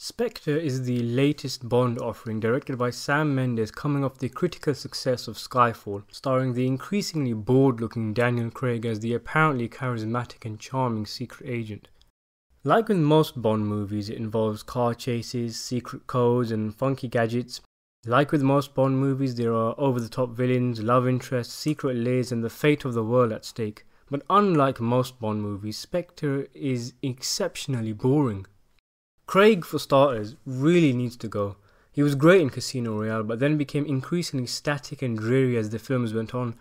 Spectre is the latest Bond offering directed by Sam Mendes, coming off the critical success of Skyfall, starring the increasingly bored-looking Daniel Craig as the apparently charismatic and charming secret agent. Like with most Bond movies, it involves car chases, secret codes and funky gadgets. Like with most Bond movies, there are over-the-top villains, love interests, secret layers and the fate of the world at stake. But unlike most Bond movies, Spectre is exceptionally boring. Craig, for starters, really needs to go. He was great in Casino Royale, but then became increasingly static and dreary as the films went on,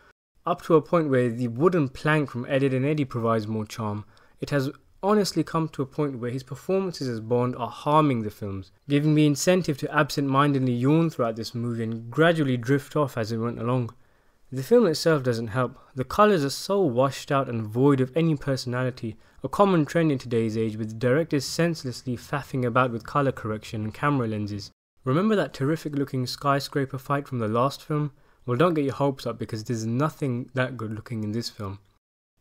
up to a point where the wooden plank from Ed, Edd n Eddy provides more charm. It has honestly come to a point where his performances as Bond are harming the films, giving me incentive to absent-mindedly yawn throughout this movie and gradually drift off as it went along. The film itself doesn't help. The colours are so washed out and void of any personality, a common trend in today's age with directors senselessly faffing about with colour correction and camera lenses. Remember that terrific looking skyscraper fight from the last film? Well, don't get your hopes up because there's nothing that good looking in this film.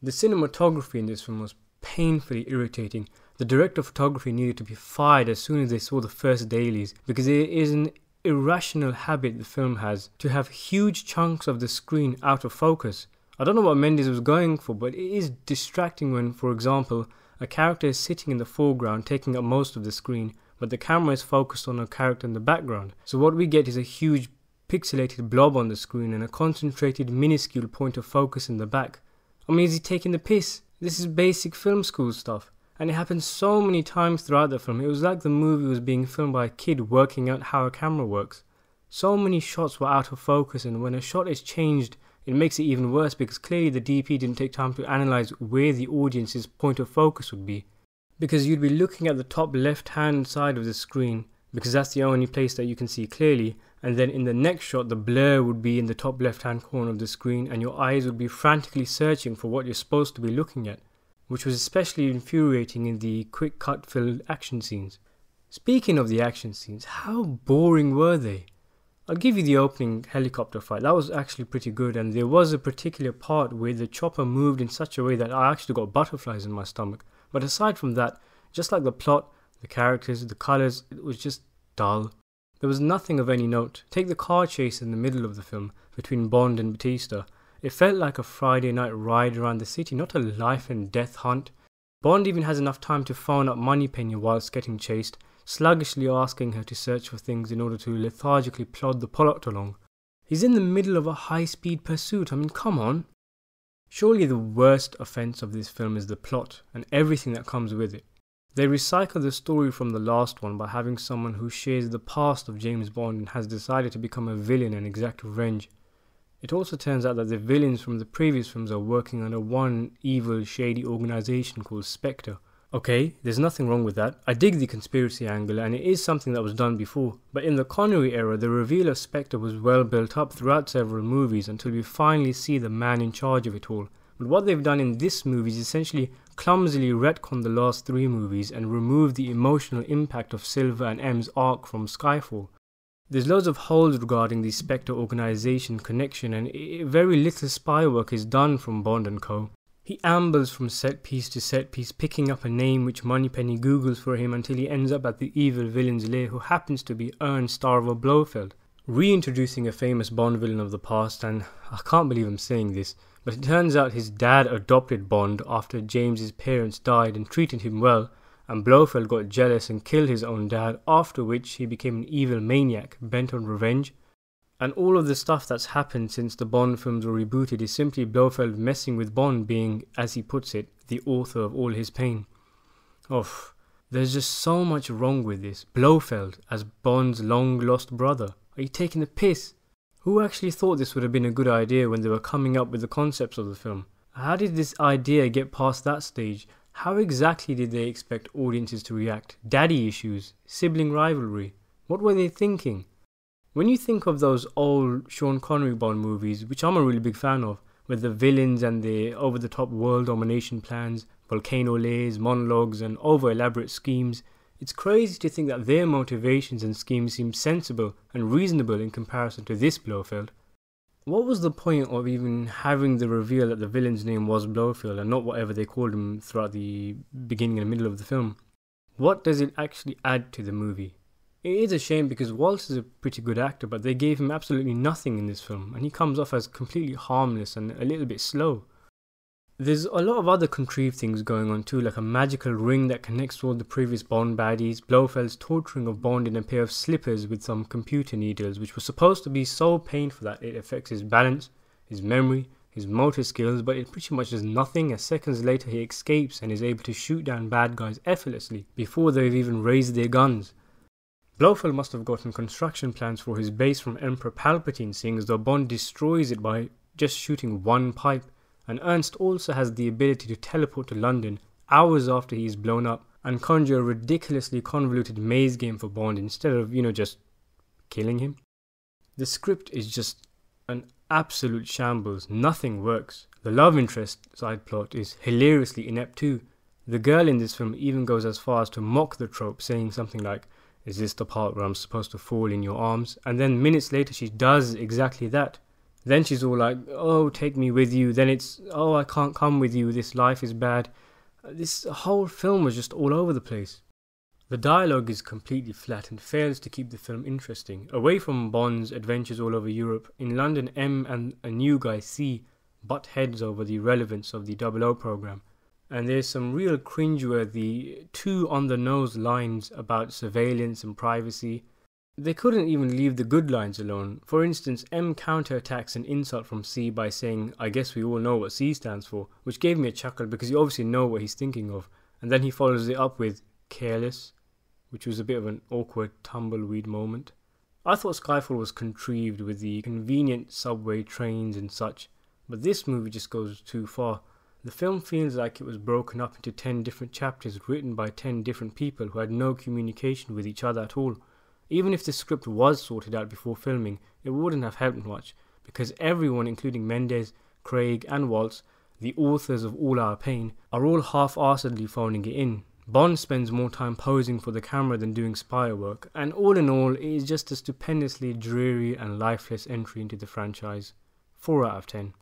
The cinematography in this film was painfully irritating. The director of photography needed to be fired as soon as they saw the first dailies because it is an irrational habit the film has to have huge chunks of the screen out of focus. I don't know what Mendes was going for, but it is distracting when, for example, a character is sitting in the foreground taking up most of the screen, but the camera is focused on a character in the background. So what we get is a huge pixelated blob on the screen and a concentrated minuscule point of focus in the back. I mean, is he taking the piss? This is basic film school stuff. And it happened so many times throughout the film. It was like the movie was being filmed by a kid working out how a camera works. So many shots were out of focus, and when a shot is changed, it makes it even worse because clearly the DP didn't take time to analyze where the audience's point of focus would be. Because you'd be looking at the top left hand side of the screen, because that's the only place that you can see clearly, and then in the next shot the blur would be in the top left hand corner of the screen and your eyes would be frantically searching for what you're supposed to be looking at, which was especially infuriating in the quick cut filled action scenes. Speaking of the action scenes, how boring were they? I'll give you the opening helicopter fight. That was actually pretty good, and there was a particular part where the chopper moved in such a way that I actually got butterflies in my stomach. But aside from that, just like the plot, the characters, the colours, it was just dull. There was nothing of any note. Take the car chase in the middle of the film between Bond and Batista. It felt like a Friday night ride around the city, not a life and death hunt. Bond even has enough time to phone up Moneypenny whilst getting chased, sluggishly asking her to search for things in order to lethargically plod the plot along. He's in the middle of a high-speed pursuit. I mean, come on. Surely the worst offence of this film is the plot and everything that comes with it. They recycle the story from the last one by having someone who shares the past of James Bond and has decided to become a villain and exact revenge. It also turns out that the villains from the previous films are working under one evil, shady organisation called Spectre. Okay, there's nothing wrong with that. I dig the conspiracy angle and it is something that was done before. But in the Connery era, the reveal of Spectre was well built up throughout several movies until we finally see the man in charge of it all. But what they've done in this movie is essentially clumsily retcon the last three movies and remove the emotional impact of Silva and M's arc from Skyfall. There's loads of holes regarding the Spectre organisation connection and very little spy work is done from Bond and co. He ambles from set piece to set piece, picking up a name which Moneypenny Googles for him until he ends up at the evil villain's lair, who happens to be Ernst Starver Blofeld, reintroducing a famous Bond villain of the past. And I can't believe I'm saying this, but it turns out his dad adopted Bond after James's parents died and treated him well, and Blofeld got jealous and killed his own dad, after which he became an evil maniac bent on revenge. And all of the stuff that's happened since the Bond films were rebooted is simply Blofeld messing with Bond being, as he puts it, the author of all his pain. There's just so much wrong with this. Blofeld as Bond's long-lost brother. Are you taking the piss? Who actually thought this would have been a good idea when they were coming up with the concepts of the film? How did this idea get past that stage? How exactly did they expect audiences to react? Daddy issues? Sibling rivalry? What were they thinking? When you think of those old Sean Connery Bond movies, which I'm a really big fan of, with the villains and the over-the-top world domination plans, volcano layers, monologues and over-elaborate schemes, it's crazy to think that their motivations and schemes seem sensible and reasonable in comparison to this Blofeld. What was the point of even having the reveal that the villain's name was Blofeld and not whatever they called him throughout the beginning and middle of the film? What does it actually add to the movie? It is a shame because Waltz is a pretty good actor, but they gave him absolutely nothing in this film, and he comes off as completely harmless and a little bit slow. There's a lot of other contrived things going on too, like a magical ring that connects all the previous Bond baddies, Blofeld's torturing of Bond in a pair of slippers with some computer needles, which was supposed to be so painful that it affects his balance, his memory, his motor skills, but it pretty much does nothing, as seconds later he escapes and is able to shoot down bad guys effortlessly before they've even raised their guns. Blofeld must have gotten construction plans for his base from Emperor Palpatine, seeing as though Bond destroys it by just shooting one pipe. And Ernst also has the ability to teleport to London hours after he's blown up and conjure a ridiculously convoluted maze game for Bond instead of, just killing him. The script is just an absolute shambles. Nothing works. The love interest side plot is hilariously inept too. The girl in this film even goes as far as to mock the trope, saying something like, "Is this the part where I'm supposed to fall in your arms?" And then minutes later she does exactly that. Then she's all like, "Oh, take me with you." Then it's, "Oh, I can't come with you. This life is bad." This whole film was just all over the place. The dialogue is completely flat and fails to keep the film interesting. Away from Bond's adventures all over Europe, in London, M and a new guy, C, butt heads over the relevance of the 00 program. And there's some real cringeworthy, too on-the-nose lines about surveillance and privacy. They couldn't even leave the good lines alone. For instance, M counterattacks an insult from C by saying, "I guess we all know what C stands for," which gave me a chuckle because you obviously know what he's thinking of. And then he follows it up with "careless," which was a bit of an awkward tumbleweed moment. I thought Skyfall was contrived with the convenient subway trains and such, but this movie just goes too far. The film feels like it was broken up into 10 different chapters written by 10 different people who had no communication with each other at all. Even if the script was sorted out before filming, it wouldn't have helped much, because everyone, including Mendes, Craig and Waltz, the authors of All Our Pain, are all half-arsedly phoning it in. Bond spends more time posing for the camera than doing spy work, and all in all, it is just a stupendously dreary and lifeless entry into the franchise. 4 out of 10.